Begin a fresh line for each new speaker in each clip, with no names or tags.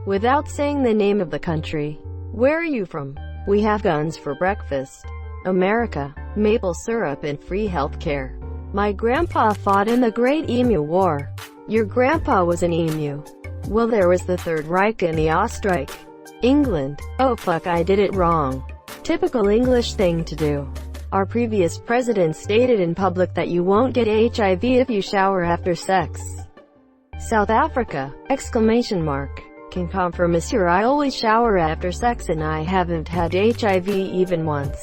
without saying the name of the country. Where are you from? We have guns for breakfast. America, maple syrup and free healthcare. My grandpa fought in the Great Emu War. Your grandpa was an emu. Well, there was the Third Reich and the Ostreich. England. Oh fuck, I did it wrong. Typical English thing to do. Our previous president stated in public that you won't get HIV if you shower after sex. South Africa! Exclamation mark. Can confirm, monsieur, I always shower after sex and I haven't had HIV even once.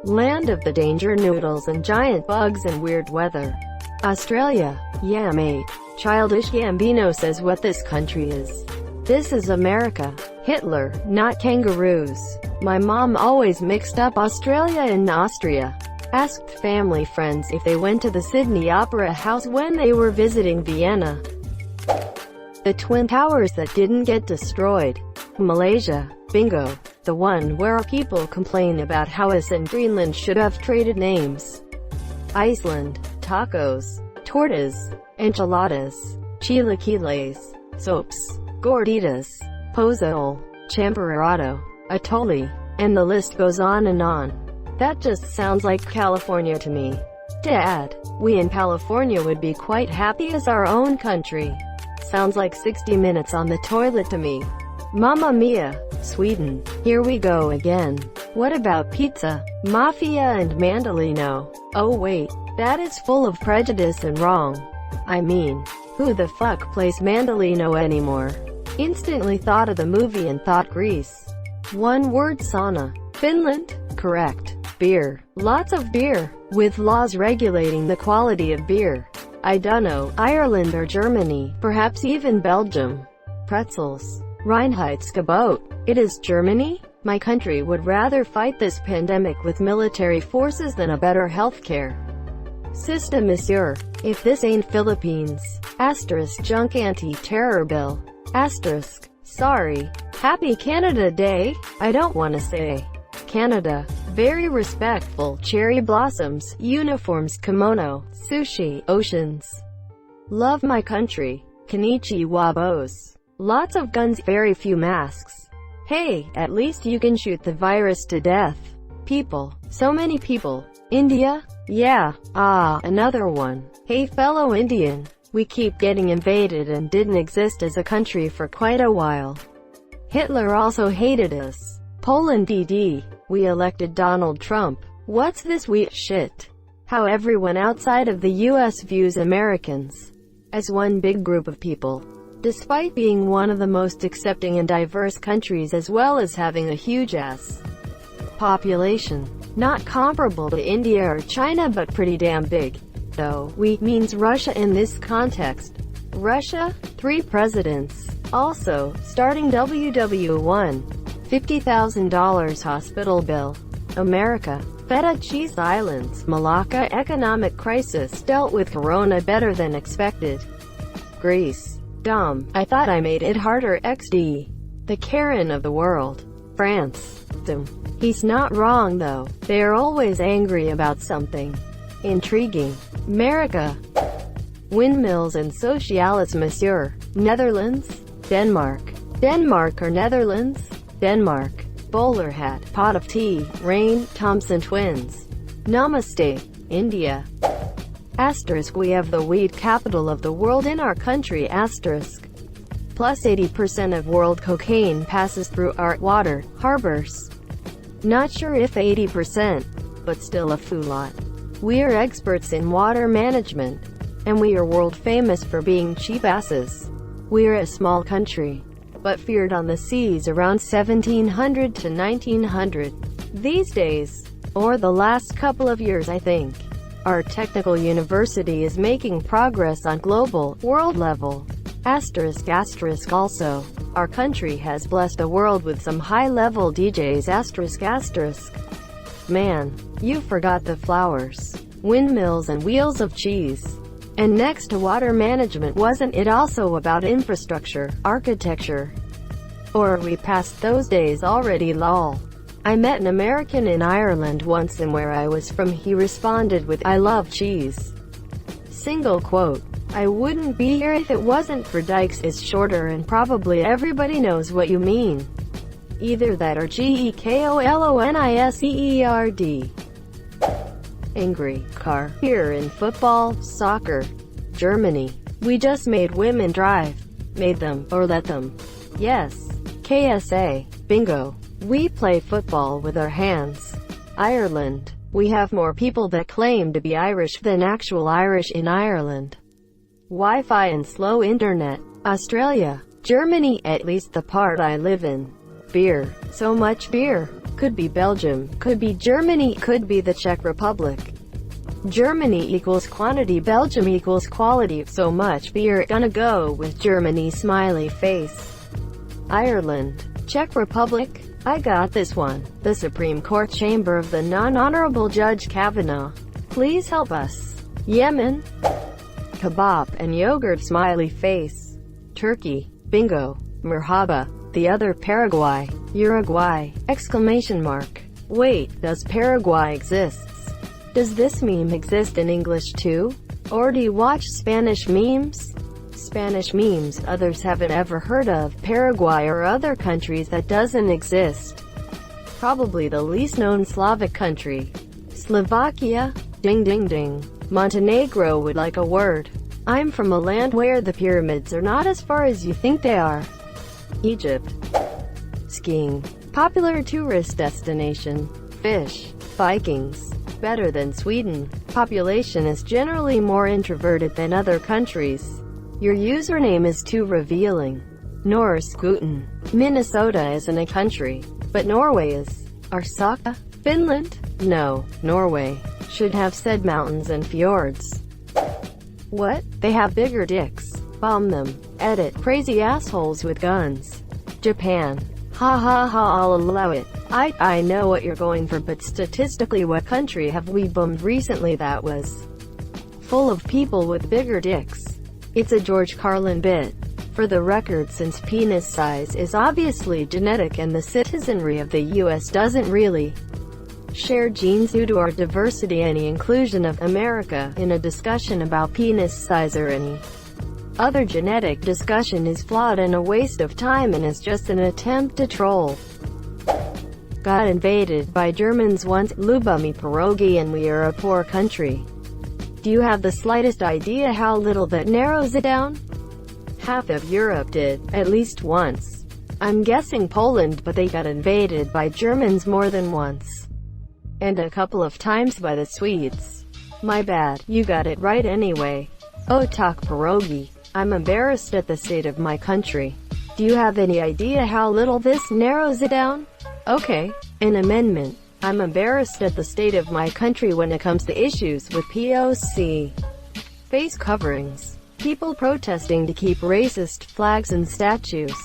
Land of the danger noodles and giant bugs and weird weather. Australia. Yeah mate. Childish Gambino says what this country is. This is America. Hitler, not kangaroos. My mom always mixed up Australia and Austria. Asked family friends if they went to the Sydney Opera House when they were visiting Vienna. The Twin Towers that didn't get destroyed. Malaysia. Bingo. The one where people complain about how us and Greenland should have traded names. Iceland. Tacos. Tortas. Enchiladas. Chilaquiles. Soaps. Gorditas. Pozole. Champorado. Atole. And the list goes on and on. That just sounds like California to me. Dad, we in California would be quite happy as our own country. Sounds like 60 minutes on the toilet to me. Mamma mia, Sweden. Here we go again. What about pizza, mafia and mandolino? Oh wait, that is full of prejudice and wrong. I mean, who the fuck plays mandolino anymore? Instantly thought of the movie and thought Greece. One word, sauna. Finland? Correct. Beer. Lots of beer, with laws regulating the quality of beer. I dunno, Ireland or Germany, perhaps even Belgium. Pretzels. Reinheitsgebot. It is Germany? My country would rather fight this pandemic with military forces than a better healthcare system, monsieur. If this ain't Philippines. Asterisk junk anti-terror bill. Asterisk. Sorry. Happy Canada Day? I don't wanna say. Canada. Very respectful. Cherry blossoms, uniforms, kimono, sushi, oceans. Love my country. Konnichiwa boss. Lots of guns, very few masks. Hey, at least you can shoot the virus to death. People. So many people. India? Yeah. Ah, another one. Hey fellow Indian. We keep getting invaded and didn't exist as a country for quite a while. Hitler also hated us. Poland DD. We elected Donald Trump. What's this weird shit? How everyone outside of the US views Americans as one big group of people, despite being one of the most accepting and diverse countries as well as having a huge ass population. Not comparable to India or China but pretty damn big. Though, we means Russia in this context. Russia? 3 presidents. Also, starting WW1. $50,000 hospital bill. America. Feta cheese islands. Malacca economic crisis. Dealt with corona better than expected. Greece. Dumb. I thought I made it harder. XD. The Karen of the world. France. Dumb. He's not wrong though. They are always angry about something. Intriguing. America. Windmills and socialis, monsieur. Netherlands. Denmark. Denmark or Netherlands? Denmark. Bowler hat. Pot of tea. Rain. Thompson twins. Namaste. India. Asterisk. We have the weed capital of the world in our country. Asterisk. Plus 80% of world cocaine passes through our water harbors. Not sure if 80%, but still a lot. We are experts in water management, and we are world famous for being cheap asses. We are a small country, but feared on the seas around 1700 to 1900. These days, or the last couple of years I think, our technical university is making progress on global, world level. Asterisk asterisk also, our country has blessed the world with some high-level DJs. Asterisk asterisk. Man, you forgot the flowers, windmills and wheels of cheese. And next to water management, wasn't it also about infrastructure, architecture? Or are we past those days already? Lol. I met an American in Ireland once, and where I was from he responded with, "I love cheese." Single quote. I wouldn't be here if it wasn't for dikes is shorter and probably everybody knows what you mean. Either that or GEKOLONISEERD. Angry car. Here in football, soccer, Germany. We just made women drive. Made them, or let them. Yes. KSA. Bingo. We play football with our hands. Ireland. We have more people that claim to be Irish than actual Irish in Ireland. Wi-Fi and slow internet. Australia. Germany, at least the part I live in. Beer. So much beer. Could be Belgium, could be Germany, could be the Czech Republic. Germany equals quantity, Belgium equals quality. So much beer, gonna go with Germany, smiley face. Ireland. Czech Republic. I got this one. The Supreme Court chamber of the non-honorable Judge Kavanaugh. Please help us. Yemen. Kebab and yogurt, smiley face. Turkey. Bingo. Merhaba. The other Paraguay. Uruguay. Exclamation mark. Wait, does Paraguay exists? Does this meme exist in English too? Or do you watch Spanish memes? Spanish memes others haven't ever heard of. Paraguay or other countries that doesn't exist. Probably the least known Slavic country. Slovakia. Ding ding ding. Montenegro would like a word. I'm from a land where the pyramids are not as far as you think they are. Egypt. Skiing. Popular tourist destination. Fish. Vikings. Better than Sweden. Population is generally more introverted than other countries. Your username is too revealing. Norse Guten. Minnesota isn't a country, but Norway is. Arsaka? Finland? No, Norway. Should have said mountains and fjords. What? They have bigger dicks. Bomb them. Edit. Crazy assholes with guns. Japan. Ha ha ha, I'll allow it. I know what you're going for, but statistically what country have we bombed recently that was full of people with bigger dicks? It's a George Carlin bit. For the record, since penis size is obviously genetic and the citizenry of the US doesn't really share genes due to our diversity, any inclusion of America in a discussion about penis size or any other genetic discussion is flawed and a waste of time and is just an attempt to troll. Got invaded by Germans once, lubami pierogi, and we are a poor country. Do you have the slightest idea how little that narrows it down? Half of Europe did, at least once. I'm guessing Poland, but they got invaded by Germans more than once. And a couple of times by the Swedes. My bad, you got it right anyway. Oh, talk pierogi. I'm embarrassed at the state of my country. Do you have any idea how little this narrows it down? Okay. An amendment. I'm embarrassed at the state of my country when it comes to issues with POC. Face coverings. People protesting to keep racist flags and statues.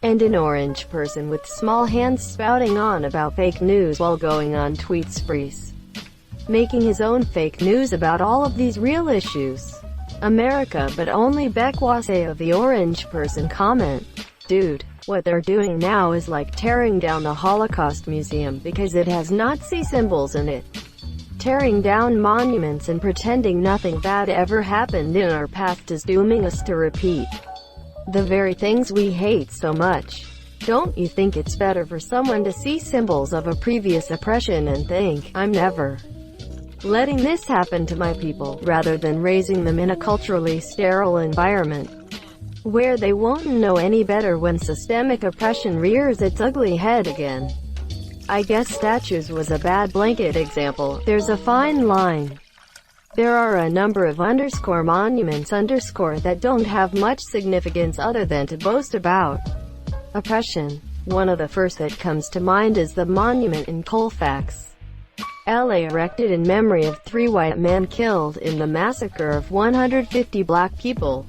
And an orange person with small hands spouting on about fake news while going on tweet sprees. Making his own fake news about all of these real issues. America, but only Bekwase of the orange person comment. Dude, what they're doing now is like tearing down the Holocaust Museum because it has Nazi symbols in it. Tearing down monuments and pretending nothing bad ever happened in our past is dooming us to repeat the very things we hate so much. Don't you think it's better for someone to see symbols of a previous oppression and think, I'm never letting this happen to my people, rather than raising them in a culturally sterile environment where they won't know any better when systemic oppression rears its ugly head again? I guess statues was a bad blanket example. There's a fine line. There are a number of monuments that don't have much significance other than to boast about oppression. One of the first that comes to mind is the monument in Colfax, LA, erected in memory of 3 white men killed in the massacre of 150 black people.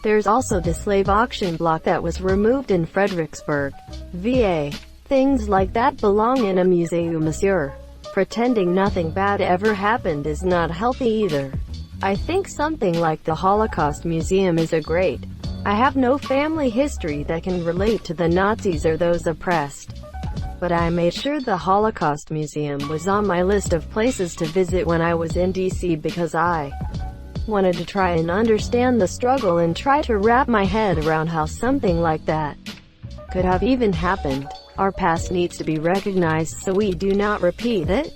There's also the slave auction block that was removed in Fredericksburg, VA. Things like that belong in a museum, monsieur. Pretending nothing bad ever happened is not healthy either. I think something like the Holocaust Museum is a great. I have no family history that can relate to the Nazis or those oppressed, but I made sure the Holocaust Museum was on my list of places to visit when I was in DC because I Wanted to try and understand the struggle and try to wrap my head around how something like that could have even happened. Our past needs to be recognized so we do not repeat it.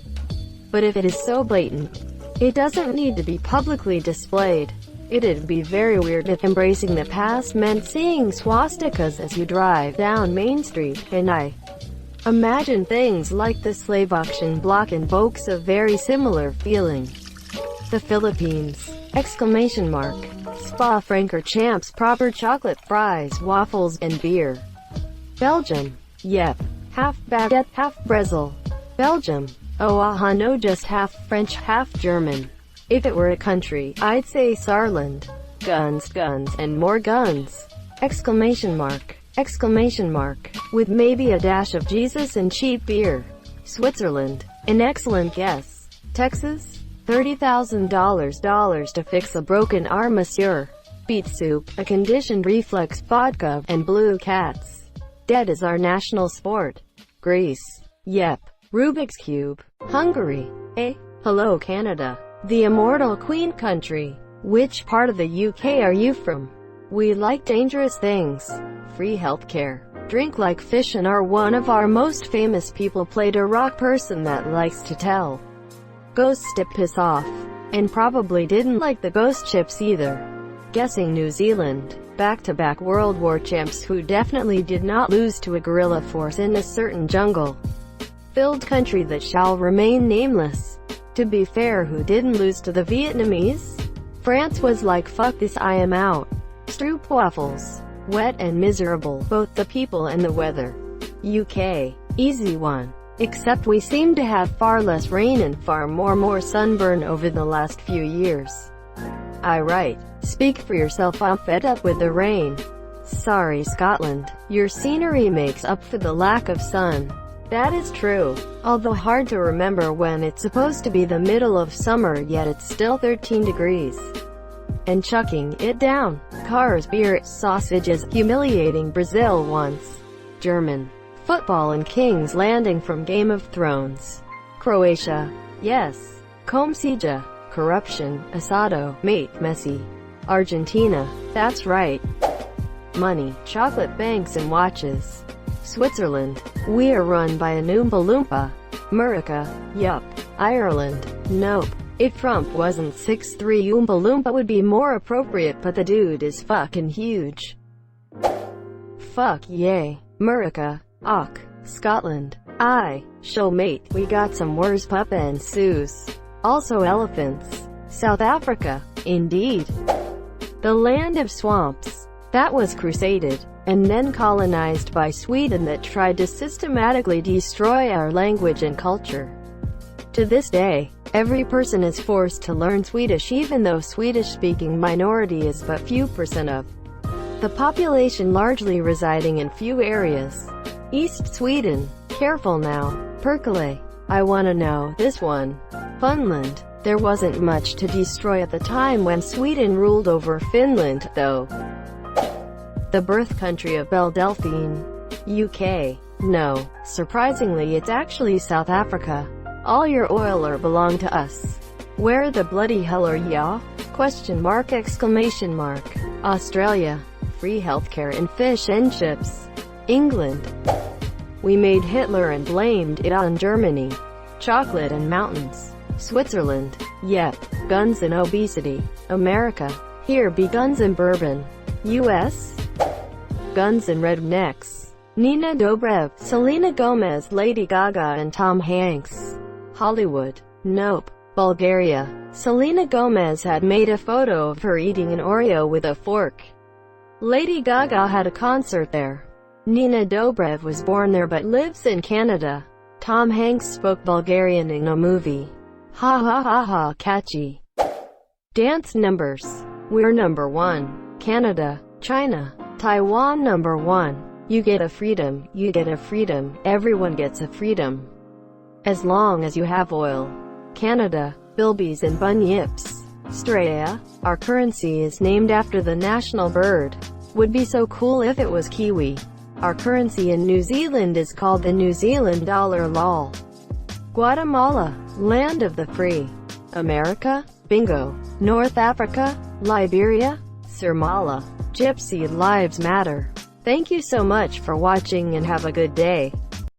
But if it is so blatant, it doesn't need to be publicly displayed. It'd be very weird if embracing the past meant seeing swastikas as you drive down Main Street, and I imagine things like the slave auction block invokes a very similar feeling. The Philippines! Exclamation mark. Spa Francorchamps, proper chocolate fries, waffles, and beer. Belgium. Yep. Half baguette, half Brazil. Belgium. Oh aha, no, just half French, half German. If it were a country, I'd say Saarland. Guns, guns, and more guns! Exclamation mark. Exclamation mark. With maybe a dash of Jesus and cheap beer. Switzerland. An excellent guess. Texas? $30,000 to fix a broken arm, monsieur. Beet soup, a conditioned reflex, vodka, and blue cats. Dead is our national sport. Greece. Yep. Rubik's Cube. Hungary. Eh? Hello, Canada. The immortal Queen country. Which part of the UK are you from? We like dangerous things. Free healthcare. Drink like fish and are one of our most famous people played a rock person that likes to tell ghosts to piss off. And probably didn't like the ghost chips either. Guessing New Zealand. Back-to-back World War champs who definitely did not lose to a guerrilla force in a certain jungle-filled country that shall remain nameless. To be fair, who didn't lose to the Vietnamese? France was like, fuck this, I am out. Stroopwafels. Wet and miserable, both the people and the weather. UK. Easy one. Except we seem to have far less rain and far more sunburn over the last few years. I write. Speak for yourself, I'm fed up with the rain. Sorry, Scotland. Your scenery makes up for the lack of sun. That is true. Although hard to remember when it's supposed to be the middle of summer yet it's still 13 degrees. And chucking it down. Cars, beer, sausages, humiliating Brazil once. German. Football and King's Landing from Game of Thrones. Croatia. Yes. Komsija. Corruption. Asado. Mate. Messi. Argentina. That's right. Money. Chocolate banks and watches. Switzerland. We are run by an Oompa Loompa. America. Yup. Ireland. Nope. If Trump wasn't 6'3", Oompa Loompa would be more appropriate, but the dude is fucking huge. Fuck yay. America. Och. Scotland. Aye. Show mate. We got some Wurs Pup and Sus. Also elephants. South Africa. Indeed. The land of swamps. That was crusaded, and then colonized by Sweden that tried to systematically destroy our language and culture. To this day, every person is forced to learn Swedish even though Swedish-speaking minority is but few percent of the population, largely residing in few areas. East Sweden. Careful now. Percolate. I wanna know this one. Finland. There wasn't much to destroy at the time when Sweden ruled over Finland, though. The birth country of Belle Delphine. UK. No. Surprisingly, it's actually South Africa. All your oil or belong to us. Where the bloody hell are ya? Question mark, exclamation mark. Australia. Free healthcare and fish and chips. England. We made Hitler and blamed it on Germany. Chocolate and mountains. Switzerland. Yep. Guns and obesity. America. Here be guns and bourbon. US. Guns and rednecks. Nina Dobrev, Selena Gomez, Lady Gaga and Tom Hanks. Hollywood. Nope. Bulgaria. Selena Gomez had made a photo of her eating an Oreo with a fork. Lady Gaga had a concert there. Nina Dobrev was born there but lives in Canada. Tom Hanks spoke Bulgarian in a movie. Ha ha ha ha, catchy. Dance numbers. We're number 1. Canada. China. Taiwan number 1. You get a freedom, you get a freedom, everyone gets a freedom. As long as you have oil. Canada. Bilbies and bunyips. Straya. Our currency is named after the national bird. Would be so cool if it was kiwi. Our currency in New Zealand is called the New Zealand dollar, lol. Guatemala. Land of the free. America. Bingo. North Africa, Liberia, Somalia. Gypsy lives matter. Thank you so much for watching and have a good day.